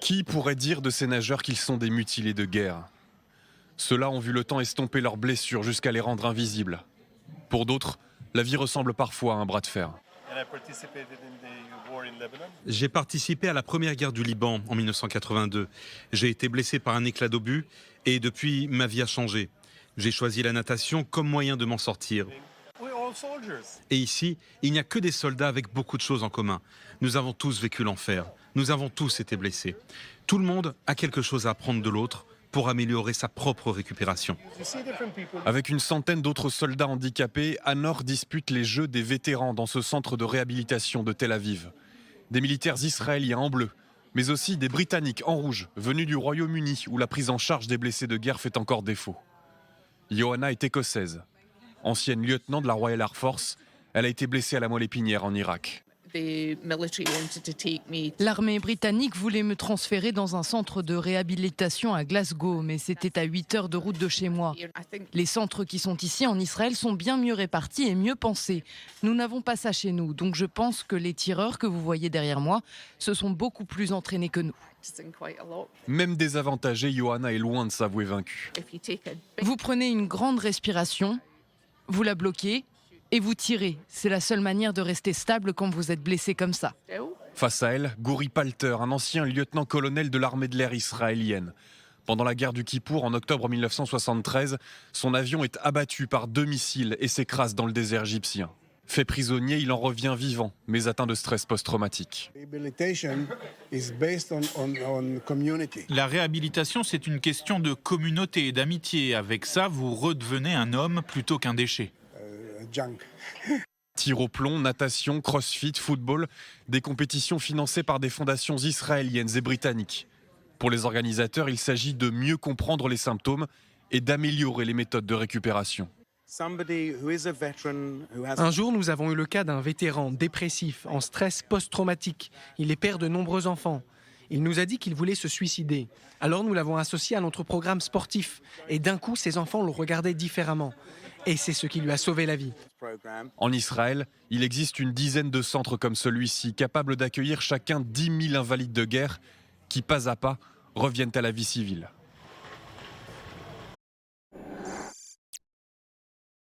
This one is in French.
Qui pourrait dire de ces nageurs qu'ils sont des mutilés de guerre? Ceux-là ont vu le temps estomper leurs blessures jusqu'à les rendre invisibles. Pour d'autres, la vie ressemble parfois à un bras de fer. J'ai participé à la première guerre du Liban en 1982. J'ai été blessé par un éclat d'obus et depuis, ma vie a changé. J'ai choisi la natation comme moyen de m'en sortir. Et ici, il n'y a que des soldats avec beaucoup de choses en commun. Nous avons tous vécu l'enfer. Nous avons tous été blessés. Tout le monde a quelque chose à apprendre de l'autre pour améliorer sa propre récupération. Avec une centaine d'autres soldats handicapés, Anor dispute les Jeux des vétérans dans ce centre de réhabilitation de Tel Aviv. Des militaires israéliens en bleu, mais aussi des Britanniques en rouge, venus du Royaume-Uni où la prise en charge des blessés de guerre fait encore défaut. Johanna est écossaise. Ancienne lieutenant de la Royal Air Force, elle a été blessée à la moelle épinière en Irak. L'armée britannique voulait me transférer dans un centre de réhabilitation à Glasgow, mais c'était à 8 heures de route de chez moi. Les centres qui sont ici en Israël sont bien mieux répartis et mieux pensés. Nous n'avons pas ça chez nous, donc je pense que les tireurs que vous voyez derrière moi se sont beaucoup plus entraînés que nous. Même désavantagée, Johanna est loin de s'avouer vaincue. Vous prenez une grande respiration, vous la bloquez et vous tirez. C'est la seule manière de rester stable quand vous êtes blessé comme ça. Face à elle, Gouri Palter, un ancien lieutenant-colonel de l'armée de l'air israélienne. Pendant la guerre du Kippour, en octobre 1973, son avion est abattu par 2 missiles et s'écrase dans le désert égyptien. Fait prisonnier, il en revient vivant, mais atteint de stress post-traumatique. La réhabilitation, c'est une question de communauté et d'amitié. Avec ça, vous redevenez un homme plutôt qu'un déchet. Tir au plomb, natation, crossfit, football, des compétitions financées par des fondations israéliennes et britanniques. Pour les organisateurs, il s'agit de mieux comprendre les symptômes et d'améliorer les méthodes de récupération. Un jour, nous avons eu le cas d'un vétéran dépressif, en stress post-traumatique. Il est père de nombreux enfants. Il nous a dit qu'il voulait se suicider. Alors nous l'avons associé à notre programme sportif. Et d'un coup, ses enfants le regardaient différemment. Et c'est ce qui lui a sauvé la vie. En Israël, il existe une dizaine de centres comme celui-ci, capables d'accueillir chacun 10 000 invalides de guerre qui, pas à pas, reviennent à la vie civile.